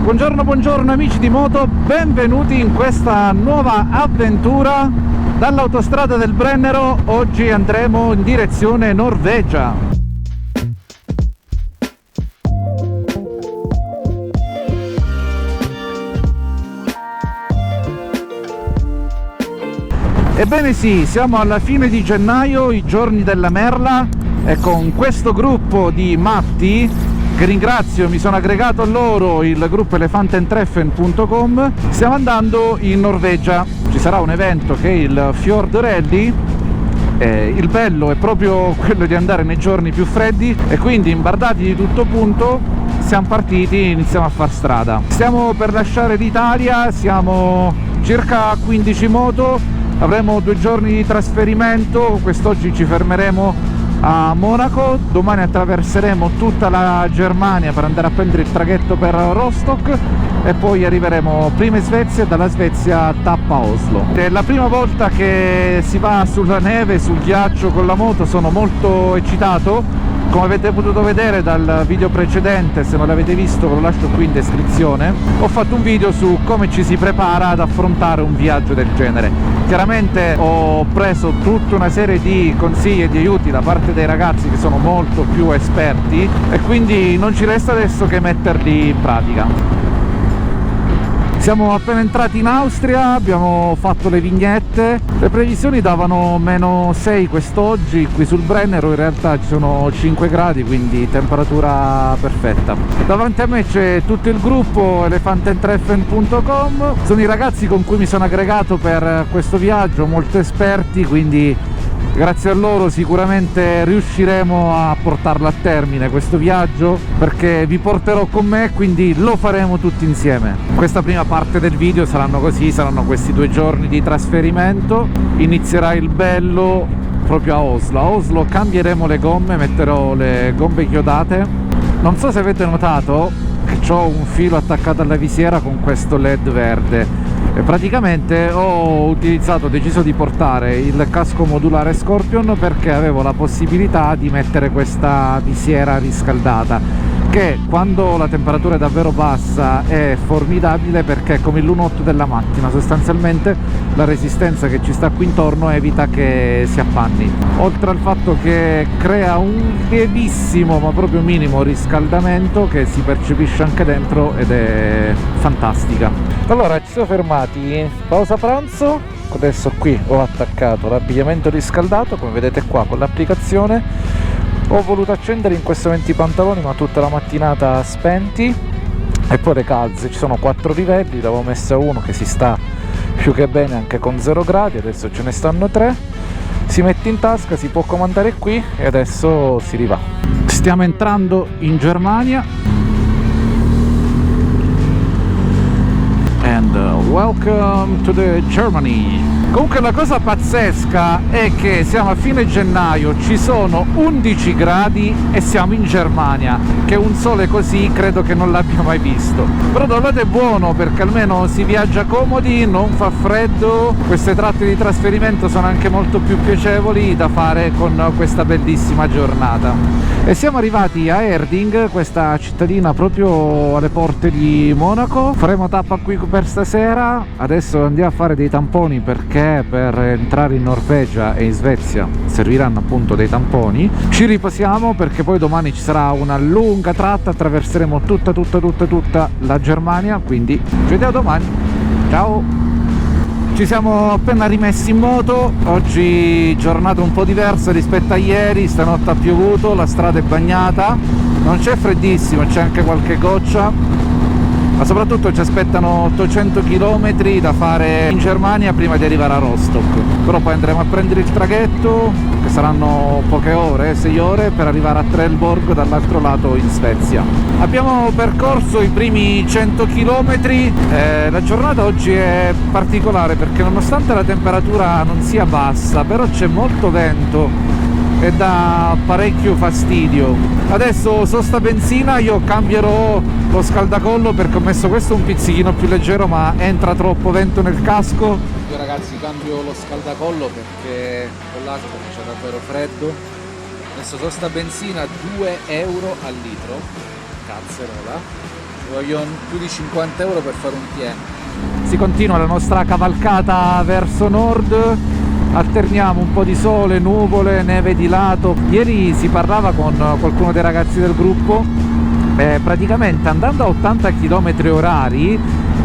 Buongiorno, buongiorno amici di moto, benvenuti in questa nuova avventura dall'autostrada del Brennero. Oggi andremo in direzione Norvegia. Ebbene sì, siamo alla fine di gennaio, i giorni della merla, e con questo gruppo di matti che ringrazio, mi sono aggregato a loro, il gruppo elefantentreffen.com. Stiamo andando in Norvegia, ci sarà un evento che è il Fjord Rally. Il bello è proprio quello di andare nei giorni più freddi e quindi imbardati di tutto punto siamo partiti, iniziamo a far strada. Stiamo per lasciare l'Italia, siamo circa 15 moto, avremo 2 giorni di trasferimento. Quest'oggi ci fermeremo a Monaco, domani attraverseremo tutta la Germania per andare a prendere il traghetto per Rostock e poi arriveremo prima in Svezia e dalla Svezia tappa Oslo. È la prima volta che si va sulla neve, sul ghiaccio con la moto, sono molto eccitato. Come avete potuto vedere dal video precedente, se non l'avete visto ve lo lascio qui in descrizione, ho fatto un video su come ci si prepara ad affrontare un viaggio del genere. Chiaramente ho preso tutta una serie di consigli e di aiuti da parte dei ragazzi che sono molto più esperti e quindi non ci resta adesso che metterli in pratica. Siamo appena entrati in Austria, abbiamo fatto le vignette, le previsioni davano -6 quest'oggi, qui sul Brennero in realtà ci sono 5 gradi, quindi temperatura perfetta. Davanti a me c'è tutto il gruppo elefantentreffen.com, sono i ragazzi con cui mi sono aggregato per questo viaggio, molto esperti, quindi grazie a loro sicuramente riusciremo a portarlo a termine questo viaggio, perché vi porterò con me, quindi lo faremo tutti insieme. Questa prima parte del video saranno questi 2 giorni di trasferimento. Inizierà il bello proprio a Oslo. A Oslo cambieremo le gomme, metterò le gomme chiodate. Non so se avete notato che ho un filo attaccato alla visiera con questo LED verde. E praticamente ho deciso di portare il casco modulare Scorpion perché avevo la possibilità di mettere questa visiera riscaldata, che quando la temperatura è davvero bassa è formidabile perché è come l'1.8 della macchina, sostanzialmente la resistenza che ci sta qui intorno evita che si appanni, oltre al fatto che crea un lievissimo ma proprio minimo riscaldamento che si percepisce anche dentro ed è fantastica. Allora ci siamo fermati, pausa pranzo, adesso qui ho attaccato l'abbigliamento riscaldato, come vedete qua con l'applicazione. Ho voluto accendere in questo momento i pantaloni ma tutta la mattinata spenti, e poi le calze, ci sono 4 livelli, l'avevo messa uno che si sta più che bene anche con 0 gradi, adesso ce ne stanno 3, si mette in tasca, si può comandare qui e adesso si rivà. Stiamo entrando in Germania. And welcome to the Germany. Comunque la cosa pazzesca è che siamo a fine gennaio, ci sono 11 gradi e siamo in Germania, che un sole così credo che non l'abbia mai visto. Però da un lato è buono perché almeno si viaggia comodi, non fa freddo, queste tratte di trasferimento sono anche molto più piacevoli da fare con questa bellissima giornata. E siamo arrivati a Erding, questa cittadina proprio alle porte di Monaco. Faremo tappa qui per stasera, adesso andiamo a fare dei tamponi perché per entrare in Norvegia e in Svezia serviranno appunto dei tamponi. Ci riposiamo perché poi domani ci sarà una lunga tratta, attraverseremo tutta la Germania, quindi ci vediamo domani, ciao! Ci siamo appena rimessi in moto, oggi giornata un po' diversa rispetto a ieri, stanotte ha piovuto, la strada è bagnata, non c'è freddissimo, c'è anche qualche goccia, ma soprattutto ci aspettano 800 km da fare in Germania prima di arrivare a Rostock. Però poi andremo a prendere il traghetto, che saranno poche ore, 6 ore, per arrivare a Trelleborg dall'altro lato in Svezia. Abbiamo percorso i primi 100 km, la giornata oggi è particolare perché nonostante la temperatura non sia bassa, però c'è molto vento e dà parecchio fastidio. Adesso sosta benzina, io cambierò lo scaldacollo perché ho messo questo un pizzichino più leggero ma entra troppo vento nel casco. Io ragazzi cambio lo scaldacollo perché con l'acqua c'è davvero freddo. Adesso sosta benzina 2 euro al litro, cazzerola. vogliono più di 50 euro per fare un pieno. Si continua la nostra cavalcata verso nord, alterniamo un po' di sole, nuvole, neve di lato. Ieri si parlava con qualcuno dei ragazzi del gruppo, praticamente andando a 80 km orari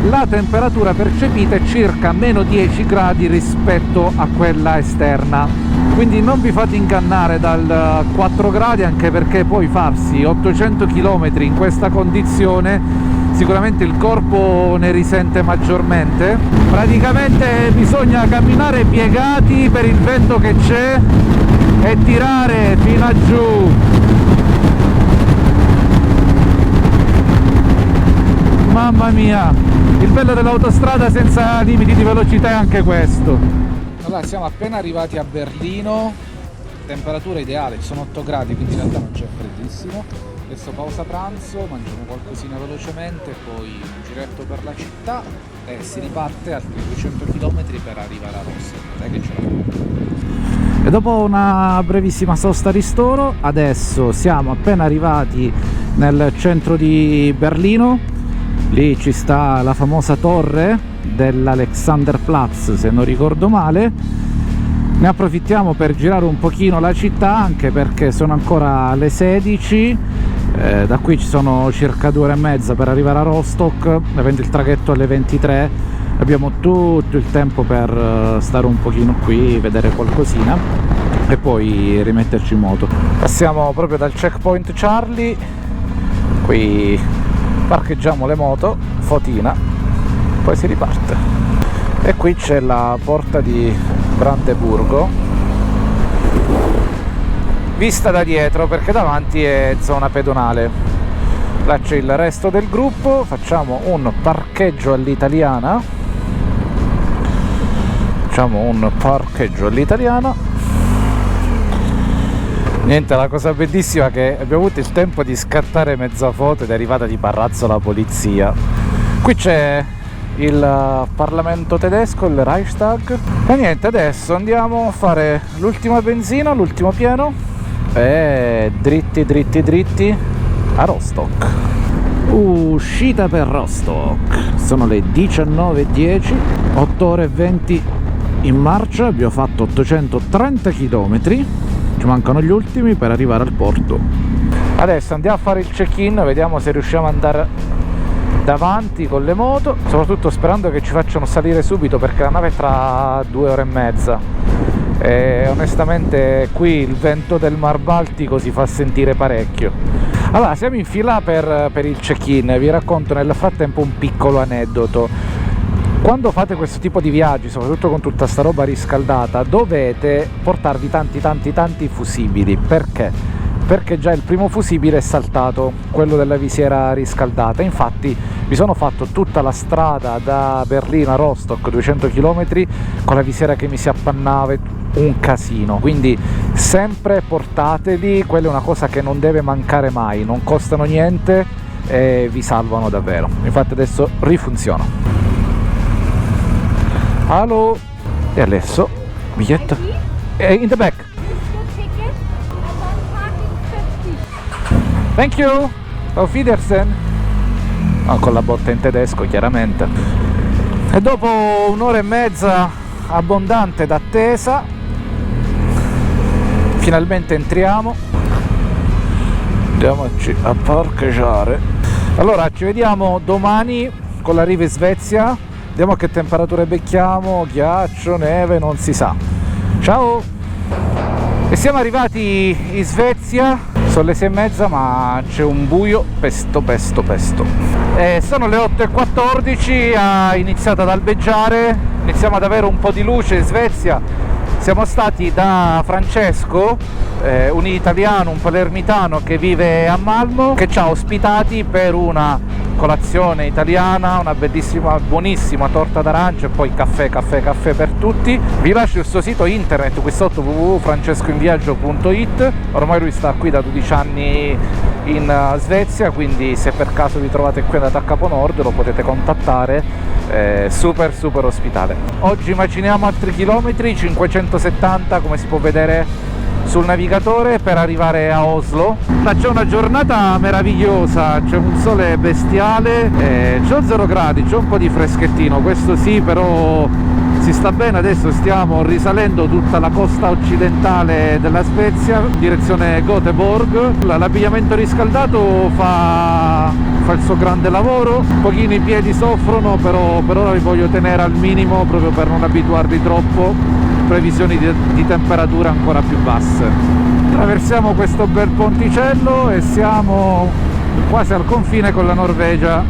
la temperatura percepita è circa meno 10 gradi rispetto a quella esterna, quindi non vi fate ingannare dal 4 gradi, anche perché poi farsi 800 km in questa condizione sicuramente il corpo ne risente maggiormente. Praticamente bisogna camminare piegati per il vento che c'è e tirare fino a giù. Mamma mia, il bello dell'autostrada senza limiti di velocità è anche questo. Allora, siamo appena arrivati a Berlino, temperatura ideale, ci sono 8 gradi, quindi in realtà non c'è freddissimo. Adesso pausa pranzo, mangiamo qualcosina velocemente, poi un giretto per la città e si riparte altri 200 km per arrivare a Rostock. Dai che ce la facciamo. E dopo una brevissima sosta ristoro, adesso siamo appena arrivati nel centro di Berlino. Lì ci sta la famosa torre dell'Alexanderplatz, se non ricordo male. Ne approfittiamo per girare un pochino la città, anche perché sono ancora le 16. Da qui ci sono circa 2 ore e mezza per arrivare a Rostock, avendo il traghetto alle 23 abbiamo tutto il tempo per stare un pochino qui, vedere qualcosina e poi rimetterci in moto. Passiamo proprio dal checkpoint Charlie, qui parcheggiamo le moto, fotina, poi si riparte. E qui c'è la porta di Brandeburgo, vista da dietro perché davanti è zona pedonale. Là c'è il resto del gruppo, facciamo un parcheggio all'italiana. Niente, la cosa bellissima è che abbiamo avuto il tempo di scattare mezza foto ed è arrivata di parrazzo la polizia. Qui c'è il Parlamento tedesco, il Reichstag. E niente, adesso andiamo a fare l'ultima benzina, l'ultimo pieno e dritti a Rostock. Uscita per Rostock, sono le 19:10, 8 ore e 20 in marcia, abbiamo fatto 830 km, ci mancano gli ultimi per arrivare al porto. Adesso andiamo a fare il check-in, vediamo se riusciamo ad andare davanti con le moto, soprattutto sperando che ci facciano salire subito perché la nave è tra 2 ore e mezza. E onestamente qui il vento del Mar Baltico si fa sentire parecchio. Allora, siamo in fila per il check-in. Vi racconto nel frattempo un piccolo aneddoto. Quando fate questo tipo di viaggi, soprattutto con tutta sta roba riscaldata, dovete portarvi tanti fusibili. Perché? Perché già il primo fusibile è saltato, quello della visiera riscaldata. Infatti mi sono fatto tutta la strada da Berlino a Rostock, 200 km, con la visiera che mi si appannava, un casino. Quindi sempre portateli, quella è una cosa che non deve mancare mai, non costano niente e vi salvano davvero. Infatti adesso rifunziona. Allo, e adesso biglietto in the back. Thank you, auf Wiedersehen. Con la botta in tedesco chiaramente. E dopo un'ora e mezza abbondante d'attesa finalmente entriamo, andiamoci a parcheggiare. Allora ci vediamo domani con l'arrivo in Svezia, vediamo a che temperature becchiamo, ghiaccio, neve, non si sa. Ciao! E siamo arrivati in Svezia, sono le 6:30 ma c'è un buio pesto. Sono le 8:14, ha iniziato ad albeggiare, iniziamo ad avere un po' di luce in Svezia. Siamo stati da Francesco, un italiano, un palermitano che vive a Malmo, che ci ha ospitati per una colazione italiana, una bellissima, buonissima torta d'arancia e poi caffè per tutti. Vi lascio il suo sito internet qui sotto, www.francescoinviaggio.it. Ormai lui sta qui da 12 anni in Svezia, quindi se per caso vi trovate qui andate a Capo Nord lo potete contattare. Super ospitale. Oggi maciniamo altri chilometri, 570 come si può vedere sul navigatore per arrivare a Oslo. C'è una giornata meravigliosa, c'è un sole bestiale, c'ho 0 gradi, c'è un po' di freschettino, questo sì, però si sta bene. Adesso stiamo risalendo tutta la costa occidentale della Svezia, direzione Göteborg. L'abbigliamento riscaldato fa il suo grande lavoro, un pochino i piedi soffrono, però per ora li voglio tenere al minimo proprio per non abituarli troppo, previsioni di temperature ancora più basse. Attraversiamo questo bel ponticello e siamo quasi al confine con la Norvegia,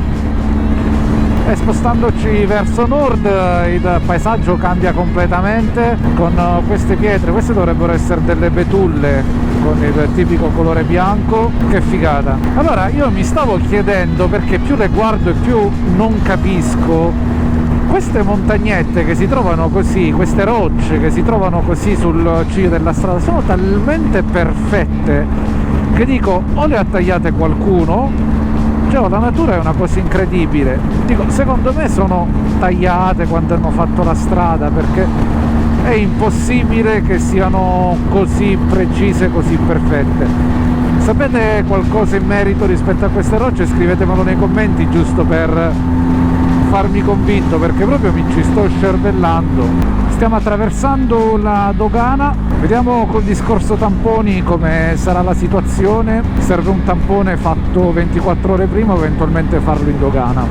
e spostandoci verso nord il paesaggio cambia completamente con queste pietre. Queste dovrebbero essere delle betulle con il tipico colore bianco. Che figata! Allora io mi stavo chiedendo, perché più le guardo e più non capisco, queste montagnette che si trovano così, queste rocce che si trovano così sul ciglio della strada, sono talmente perfette che dico, o le ha tagliate qualcuno. Cioè, la natura è una cosa incredibile. Dico, secondo me sono tagliate quando hanno fatto la strada, perché è impossibile che siano così precise, così perfette. Sapete qualcosa in merito rispetto a queste rocce? Scrivetemelo nei commenti, giusto per farmi convinto, perché proprio mi ci sto scervellando. Stiamo attraversando la dogana, vediamo col discorso tamponi come sarà la situazione. Serve un tampone fatto 24 ore prima o eventualmente farlo in dogana.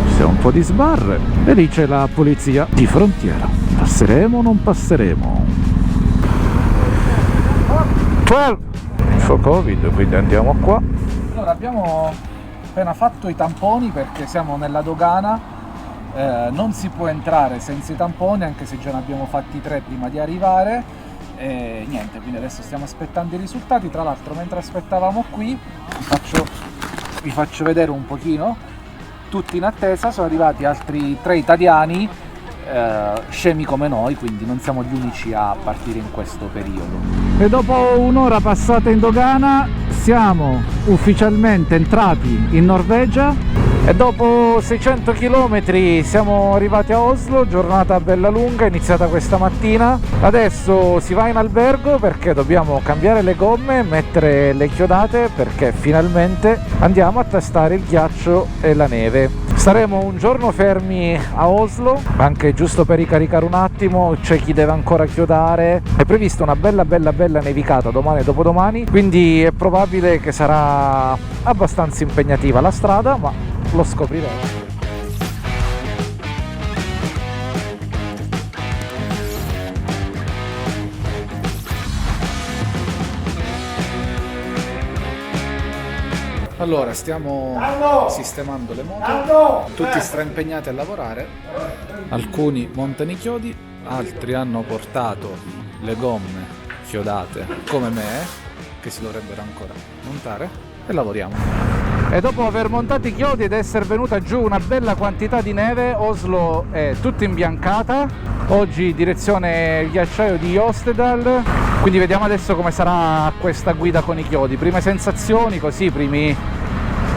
Ci sono un po' di sbarre e lì c'è la polizia di frontiera. Passeremo o non passeremo? 12 info Covid, quindi andiamo qua. Allora, abbiamo appena fatto i tamponi perché siamo nella dogana. Non si può entrare senza i tamponi, anche se già ne abbiamo fatti 3 prima di arrivare. Niente, quindi adesso stiamo aspettando i risultati. Tra l'altro, mentre aspettavamo qui, vi faccio vedere un pochino, tutti in attesa. Sono arrivati altri 3 italiani, scemi come noi, quindi non siamo gli unici a partire in questo periodo. E dopo un'ora passata in dogana siamo ufficialmente entrati in Norvegia. E dopo 600 km siamo arrivati a Oslo, giornata bella lunga, iniziata questa mattina. Adesso si va in albergo perché dobbiamo cambiare le gomme, mettere le chiodate, perché finalmente andiamo a testare il ghiaccio e la neve. Staremo un giorno fermi a Oslo, anche giusto per ricaricare un attimo, c'è chi deve ancora chiodare. È prevista una bella nevicata domani e dopodomani, quindi è probabile che sarà abbastanza impegnativa la strada, ma lo scopriremo. Allora, stiamo sistemando le moto, tutti straimpegnati a lavorare. Alcuni montano i chiodi, altri hanno portato le gomme chiodate come me, che si dovrebbero ancora montare, e lavoriamo. E dopo aver montato i chiodi ed essere venuta giù una bella quantità di neve, Oslo è tutta imbiancata. Oggi direzione il ghiacciaio di Jostedal, quindi vediamo adesso come sarà questa guida con i chiodi. Prime sensazioni, così, primi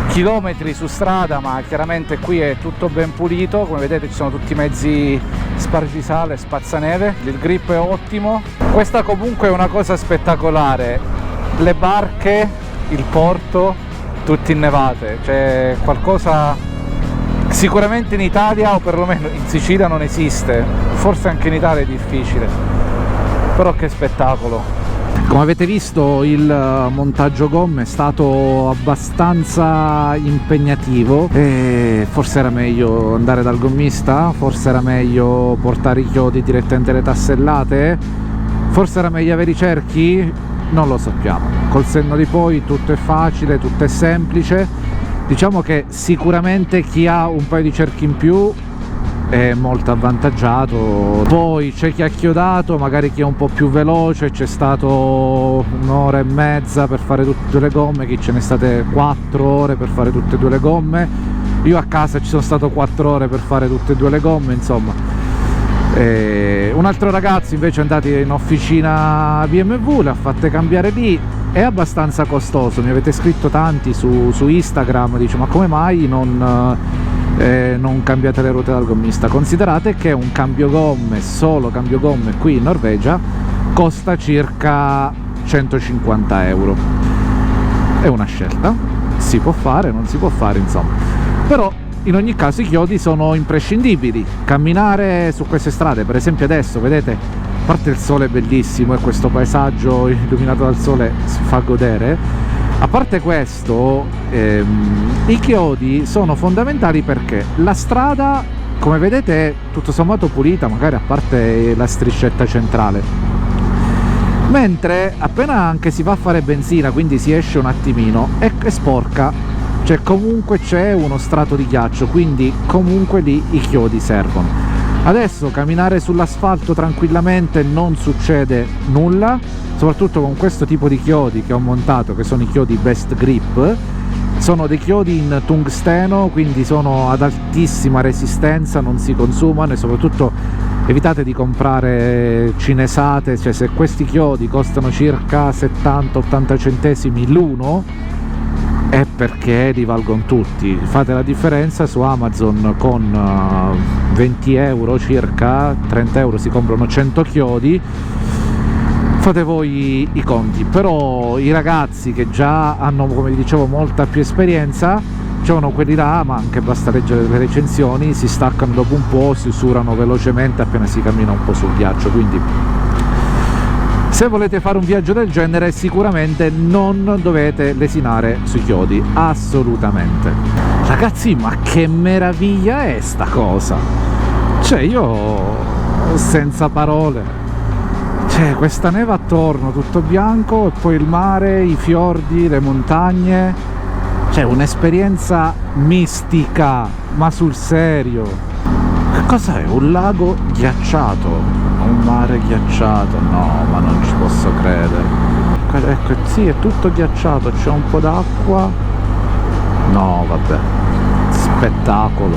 chilometri su strada, ma chiaramente qui è tutto ben pulito. Come vedete ci sono tutti i mezzi spargisale, spazzaneve, il grip è ottimo. Questa comunque è una cosa spettacolare, le barche, il porto, tutti innevate, c'è qualcosa sicuramente in Italia, o perlomeno in Sicilia, non esiste. Forse anche in Italia è difficile, però che spettacolo. Come avete visto, il montaggio gomme è stato abbastanza impegnativo e forse era meglio andare dal gommista, forse era meglio portare i chiodi direttamente alle tassellate, forse era meglio avere i cerchi. Non lo sappiamo. Col senno di poi tutto è facile, tutto è semplice. Diciamo che sicuramente chi ha un paio di cerchi in più è molto avvantaggiato. Poi c'è chi ha chiodato, magari chi è un po' più veloce, c'è stato un'ora e mezza per fare tutte e due le gomme, chi ce ne state 4 ore per fare tutte e due le gomme. Io a casa ci sono stato 4 ore per fare tutte e due le gomme, insomma. Un altro ragazzo invece è andato in officina BMW, le ha fatte cambiare lì. È abbastanza costoso, mi avete scritto tanti su Instagram, dice ma come mai non cambiate le ruote dal gommista? Considerate che un cambio gomme, solo cambio gomme qui in Norvegia, costa circa 150 euro. È una scelta, si può fare, non si può fare, insomma, però in ogni caso i chiodi sono imprescindibili. Camminare su queste strade, per esempio adesso, vedete, a parte il sole è bellissimo e questo paesaggio illuminato dal sole fa godere, a parte questo i chiodi sono fondamentali perché la strada, come vedete, è tutto sommato pulita, magari a parte la striscetta centrale, mentre appena anche si va a fare benzina, quindi si esce un attimino, è sporca. Cioè comunque c'è uno strato di ghiaccio, quindi comunque lì i chiodi servono. Adesso camminare sull'asfalto tranquillamente non succede nulla, soprattutto con questo tipo di chiodi che ho montato, che sono i chiodi Best Grip. Sono dei chiodi in tungsteno, quindi sono ad altissima resistenza, non si consumano, e soprattutto evitate di comprare cinesate. Cioè, se questi chiodi costano circa 70-80 centesimi l'uno, è perché li valgono tutti. Fate la differenza su Amazon, con 20 euro circa, 30 euro si comprano 100 chiodi, fate voi i conti. Però i ragazzi che già hanno, come vi dicevo, molta più esperienza, c'erano quelli là, ma anche basta leggere le recensioni, si staccano dopo un po', si usurano velocemente appena si cammina un po' sul ghiaccio. Quindi se volete fare un viaggio del genere sicuramente non dovete lesinare sui chiodi, assolutamente. Ragazzi, ma che meraviglia è sta cosa! Cioè, io senza parole. Cioè, questa neve attorno, tutto bianco, e poi il mare, i fiordi, le montagne. Cioè, un'esperienza mistica, ma sul serio. Che cos'è? Un lago ghiacciato? Un mare ghiacciato? No, ma non ci posso credere. Ecco, sì, è tutto ghiacciato, c'è un po' d'acqua. No, vabbè, spettacolo.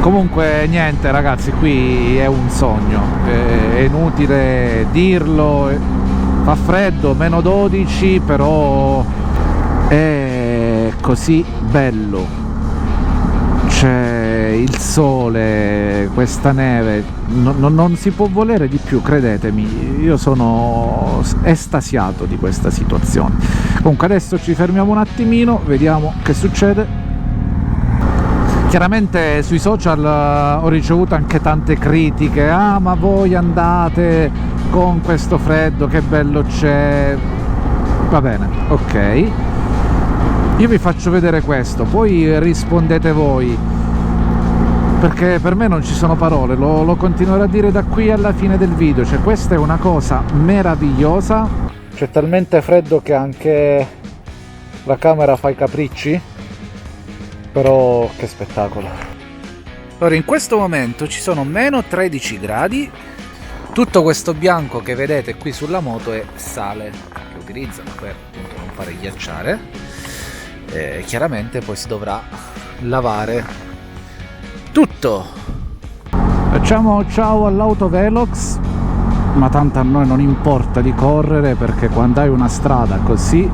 Comunque niente ragazzi, qui è un sogno, è inutile dirlo, fa freddo, meno 12, però è così bello. C'è il sole, questa neve, non si può volere di più, credetemi. Io sono estasiato di questa situazione. Comunque adesso ci fermiamo un attimino, vediamo che succede. Chiaramente sui social ho ricevuto anche tante critiche. Ah, ma voi andate con questo freddo, che bello c'è. Va bene, ok. Io vi faccio vedere questo, poi rispondete voi, perché per me non ci sono parole, lo continuerò a dire da qui alla fine del video. Cioè, questa è una cosa meravigliosa. C'è talmente freddo che anche la camera fa i capricci, però che spettacolo. Allora, in questo momento ci sono meno 13 gradi, tutto questo bianco che vedete qui sulla moto è sale che utilizzano per appunto non fare ghiacciare. Chiaramente poi si dovrà lavare tutto. Facciamo ciao all'autovelox, ma tanto a noi non importa di correre, perché quando hai una strada così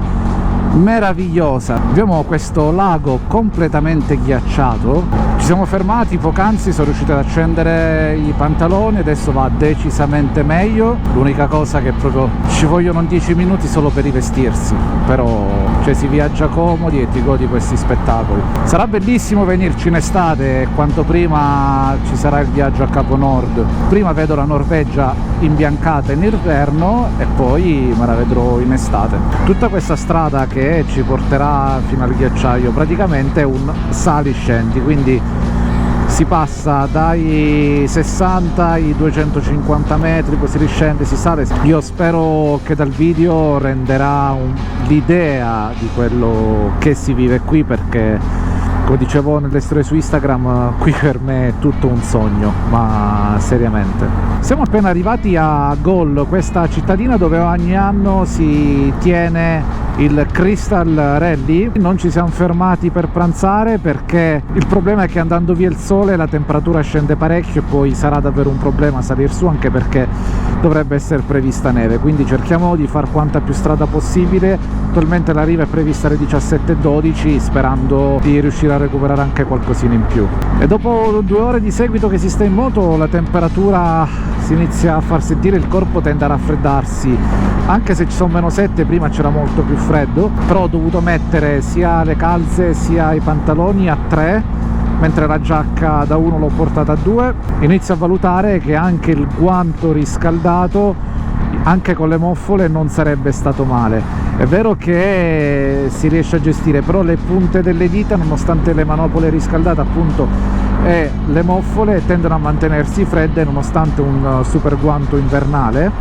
meravigliosa, abbiamo questo lago completamente ghiacciato, ci siamo fermati poc'anzi, sono riuscito ad accendere i pantaloni, adesso va decisamente meglio. L'unica cosa che proprio ci vogliono 10 minuti solo per rivestirsi, però cioè si viaggia comodi e ti godi questi spettacoli. Sarà bellissimo venirci in estate, quanto prima ci sarà il viaggio a Capo Nord. Prima vedo la Norvegia imbiancata in inverno e poi me la vedrò in estate. Tutta questa strada che ci porterà fino al ghiacciaio praticamente è un saliscendi, quindi si passa dai 60 ai 250 metri, poi si riscende, si sale. Io spero che dal video renderà l'idea di quello che si vive qui, perché come dicevo nelle storie su Instagram, qui per me è tutto un sogno, ma seriamente. Siamo appena arrivati a Gol, questa cittadina dove ogni anno si tiene il Crystal Rally. Non ci siamo fermati per pranzare perché il problema è che andando via il sole la temperatura scende parecchio e poi sarà davvero un problema salir su, anche perché dovrebbe essere prevista neve, quindi cerchiamo di far quanta più strada possibile. Attualmente l'arrivo è prevista alle 17:12, sperando di riuscire a recuperare anche qualcosina in più. E dopo 2 ore di seguito che si sta in moto la temperatura si inizia a far sentire, il corpo tende a raffreddarsi, anche se ci sono -7, prima c'era molto più freddo, però ho dovuto mettere sia le calze sia i pantaloni a 3, mentre la giacca da 1 l'ho portata a 2. Inizio a valutare che anche il guanto riscaldato, anche con le moffole, non sarebbe stato male. È vero che si riesce a gestire, però le punte delle dita, nonostante le manopole riscaldate appunto e le moffole, tendono a mantenersi fredde nonostante un super guanto invernale.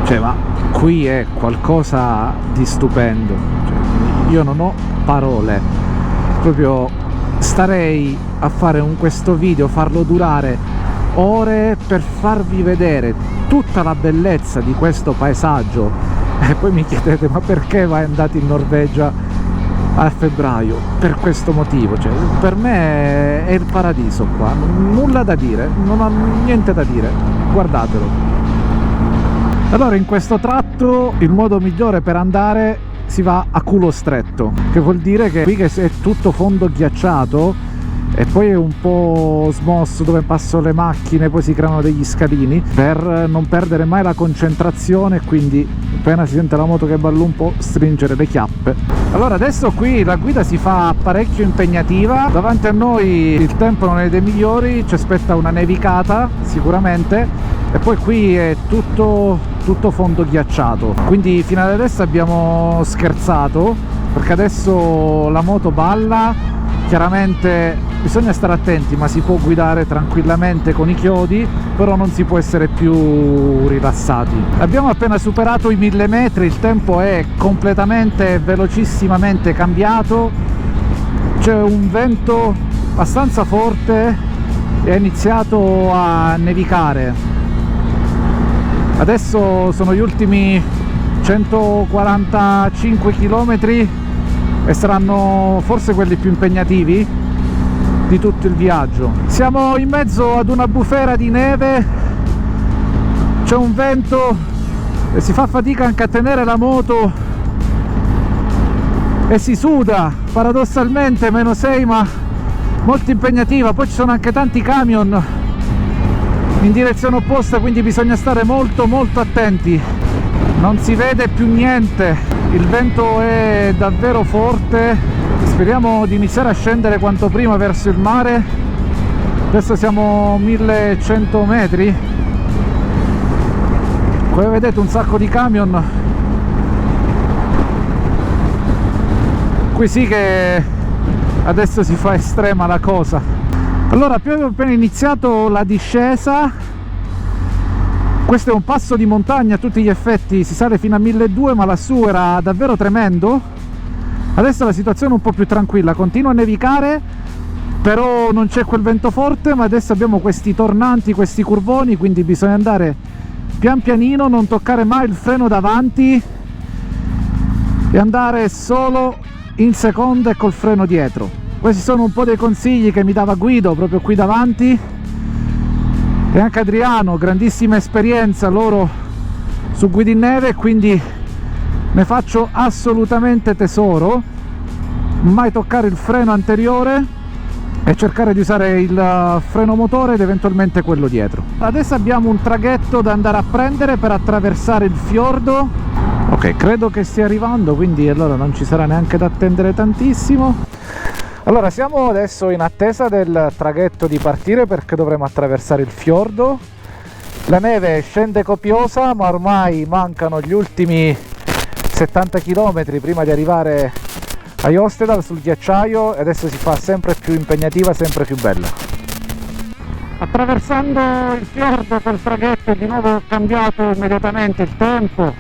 Cioè, ma qui è qualcosa di stupendo, cioè, io non ho parole, proprio starei a fare questo video, farlo durare ore per farvi vedere tutta la bellezza di questo paesaggio. E poi mi chiedete: ma perché vai andato in Norvegia a febbraio? Per questo motivo, cioè, per me è il paradiso qua, nulla da dire, non ho niente da dire, guardatelo. Allora, in questo tratto il modo migliore per andare si va a culo stretto, che vuol dire che qui che è tutto fondo ghiacciato e poi è un po' smosso dove passano le macchine, poi si creano degli scalini per non perdere mai la concentrazione, quindi appena si sente la moto che balla un po' stringere le chiappe. Allora adesso qui la guida si fa parecchio impegnativa, davanti a noi il tempo non è dei migliori, ci aspetta una nevicata sicuramente e poi qui è tutto fondo ghiacciato, quindi fino ad adesso abbiamo scherzato perché adesso la moto balla. Chiaramente bisogna stare attenti, ma si può guidare tranquillamente con i chiodi, però non si può essere più rilassati. Abbiamo appena superato i 1000 metri, il tempo è completamente velocissimamente cambiato, c'è un vento abbastanza forte e ha iniziato a nevicare. Adesso sono gli ultimi 145 km e saranno forse quelli più impegnativi di tutto il viaggio. Siamo in mezzo ad una bufera di neve, c'è un vento e si fa fatica anche a tenere la moto e si suda, paradossalmente -6, ma molto impegnativa. Poi ci sono anche tanti camion in direzione opposta, quindi bisogna stare molto attenti. Non si vede più niente, il vento è davvero forte. Speriamo di iniziare a scendere quanto prima verso il mare. Adesso siamo a 1100 metri. Come vedete un sacco di camion. Qui sì che adesso si fa estrema la cosa. Allora, abbiamo appena iniziato la discesa. Questo è un passo di montagna a tutti gli effetti, si sale fino a 1200, ma lassù era davvero tremendo. Adesso la situazione è un po' più tranquilla, continua a nevicare, però non c'è quel vento forte, ma adesso abbiamo questi tornanti, questi curvoni, quindi bisogna andare pian pianino, non toccare mai il freno davanti e andare solo in seconda e col freno dietro. Questi sono un po' dei consigli che mi dava Guido proprio qui davanti, e anche Adriano, grandissima esperienza loro su guida in neve, quindi ne faccio assolutamente tesoro. Mai toccare il freno anteriore e cercare di usare il freno motore ed eventualmente quello dietro. Adesso abbiamo un traghetto da andare a prendere per attraversare il fiordo. Ok, credo che stia arrivando, quindi allora non ci sarà neanche da attendere tantissimo. Allora, siamo adesso in attesa del traghetto di partire perché dovremo attraversare il fiordo. La neve scende copiosa, ma ormai mancano gli ultimi 70 km prima di arrivare a Jostedal sul ghiacciaio e adesso si fa sempre più impegnativa, sempre più bella. Attraversando il fiordo col traghetto di nuovo è cambiato immediatamente il tempo,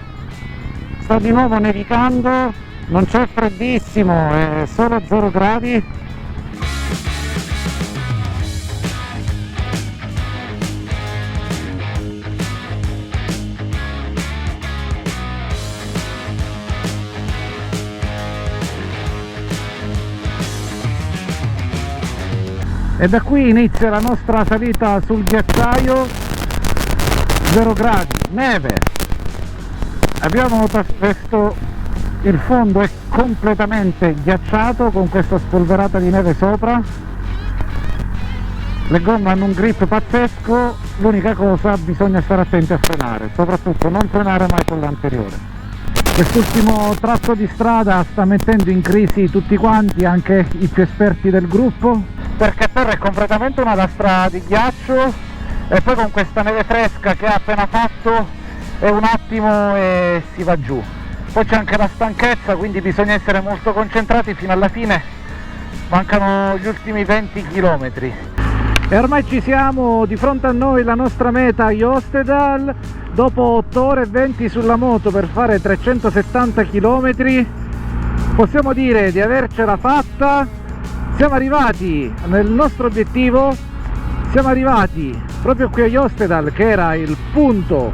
sta di nuovo nevicando. Non c'è freddissimo, è solo 0 gradi. E da qui inizia la nostra salita sul ghiacciaio. 0 gradi, neve. Abbiamo notato questo, il fondo è completamente ghiacciato con questa spolverata di neve sopra. Le gomme hanno un grip pazzesco, l'unica cosa, bisogna stare attenti a frenare, soprattutto non frenare mai con l'anteriore. Quest'ultimo tratto di strada sta mettendo in crisi tutti quanti, anche i più esperti del gruppo, perché a terra è completamente una lastra di ghiaccio e poi con questa neve fresca che ha appena fatto è un attimo e si va giù. Poi c'è anche la stanchezza, quindi bisogna essere molto concentrati fino alla fine, mancano gli ultimi 20 km. E ormai ci siamo, di fronte a noi la nostra meta Jostedal. Dopo 8 ore e 20 sulla moto per fare 370 km possiamo dire di avercela fatta. Siamo arrivati nel nostro obiettivo, siamo arrivati proprio qui a Jostedal, che era il punto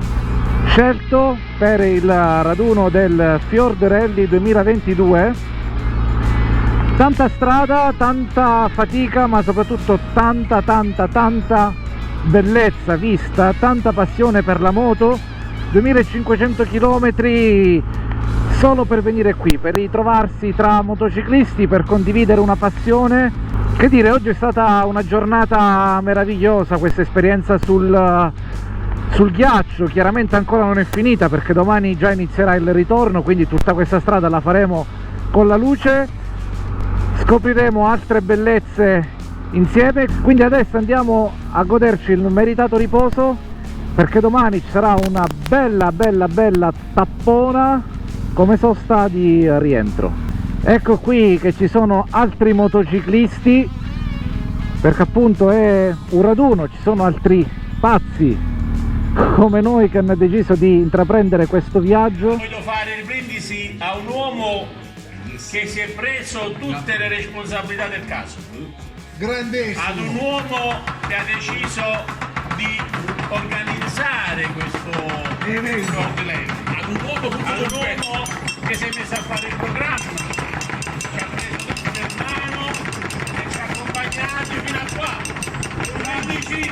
scelto per il raduno del Fjord Rally 2022. Tanta strada, tanta fatica, ma soprattutto tanta bellezza vista, tanta passione per la moto. 2500 km solo per venire qui, per ritrovarsi tra motociclisti, per condividere una passione. Che dire, oggi è stata una giornata meravigliosa, questa esperienza sul ghiaccio. Chiaramente ancora non è finita perché domani già inizierà il ritorno, quindi tutta questa strada la faremo con la luce, scopriremo altre bellezze insieme. Quindi adesso andiamo a goderci il meritato riposo, perché domani ci sarà una bella tappona come sosta di rientro. Ecco qui che ci sono altri motociclisti, perché appunto è un raduno, ci sono altri pazzi come noi che hanno deciso di intraprendere questo viaggio. Voglio fare il brindisi a un uomo che si è preso tutte le responsabilità del caso. Grandissimo. Ad un uomo che ha deciso di organizzare questo evento. Ad un uomo che si è messo a fare il programma, ci ha preso per mano e ci ha accompagnati fino a qua. Amici,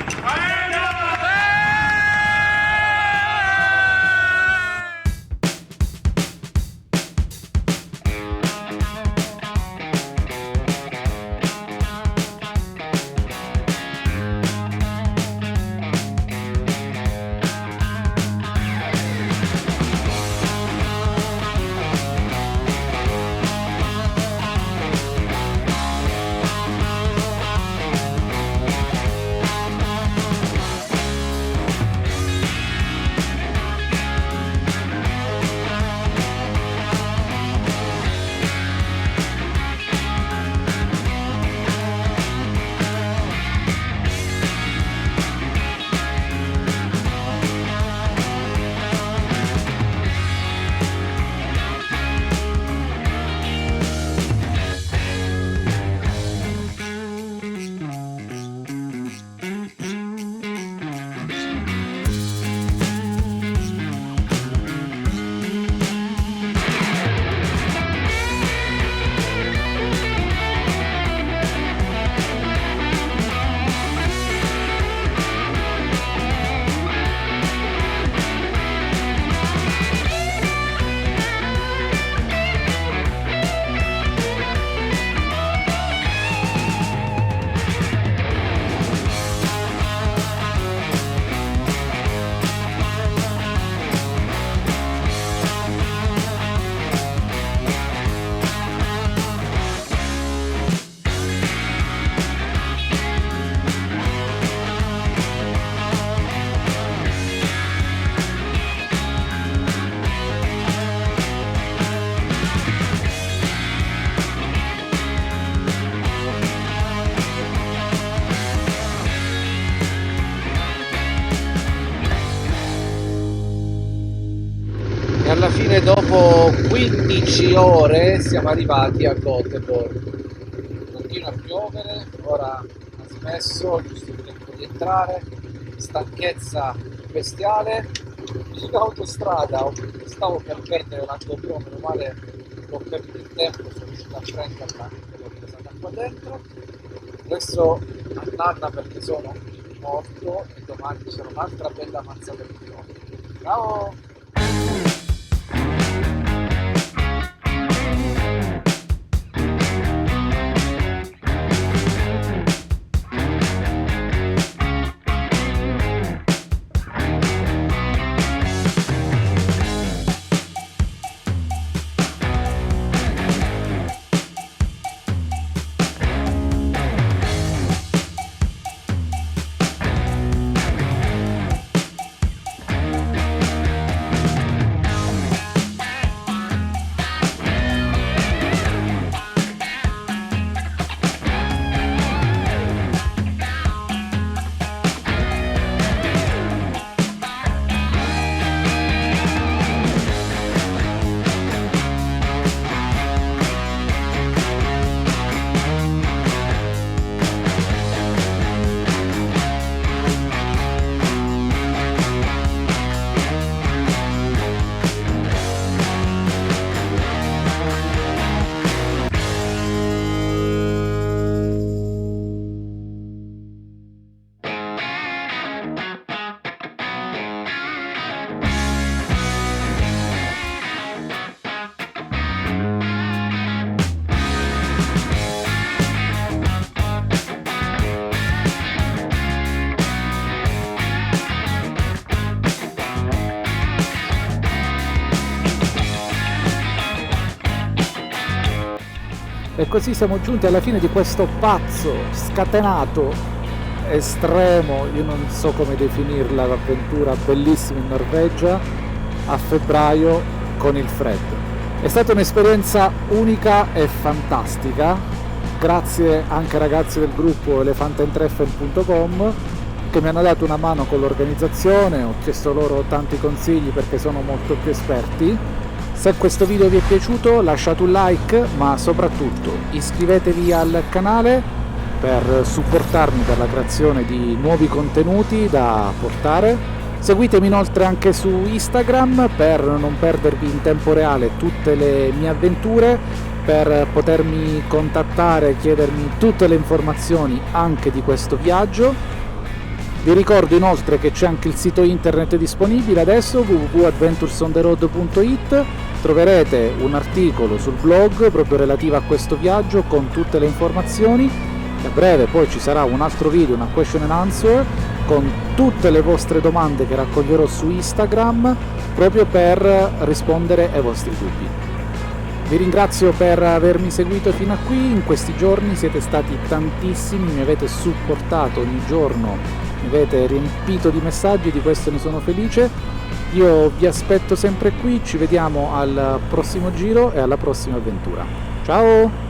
E alla fine, dopo 15 ore, siamo arrivati a Göteborg. Continua a piovere, ora ha smesso, giusto il tempo di entrare, stanchezza bestiale. In autostrada stavo per perdere la GoPro, meno male ho perduto il tempo, sono riuscito a prenderla e l'ho presa da qua dentro. Adesso andata perché sono morto e domani ci sarà un'altra bella mazzata di chilometri. Ciao! E così siamo giunti alla fine di questo pazzo, scatenato, estremo, io non so come definirla, l'avventura bellissima in Norvegia a febbraio con il freddo. È stata un'esperienza unica e fantastica, grazie anche ai ragazzi del gruppo elefantandtreffen.com che mi hanno dato una mano con l'organizzazione, ho chiesto loro tanti consigli perché sono molto più esperti. Se questo video vi è piaciuto lasciate un like, ma soprattutto iscrivetevi al canale per supportarmi per la creazione di nuovi contenuti da portare. Seguitemi inoltre anche su Instagram per non perdervi in tempo reale tutte le mie avventure, per potermi contattare e chiedermi tutte le informazioni anche di questo viaggio. Vi ricordo inoltre che c'è anche il sito internet disponibile adesso, www.adventuresontheroad.it. Troverete un articolo sul blog proprio relativo a questo viaggio con tutte le informazioni. A breve poi ci sarà un altro video, una question and answer, con tutte le vostre domande che raccoglierò su Instagram proprio per rispondere ai vostri dubbi. Vi ringrazio per avermi seguito fino a qui, in questi giorni siete stati tantissimi, mi avete supportato ogni giorno, mi avete riempito di messaggi, di questo ne sono felice. Io vi aspetto sempre qui, ci vediamo al prossimo giro e alla prossima avventura. Ciao!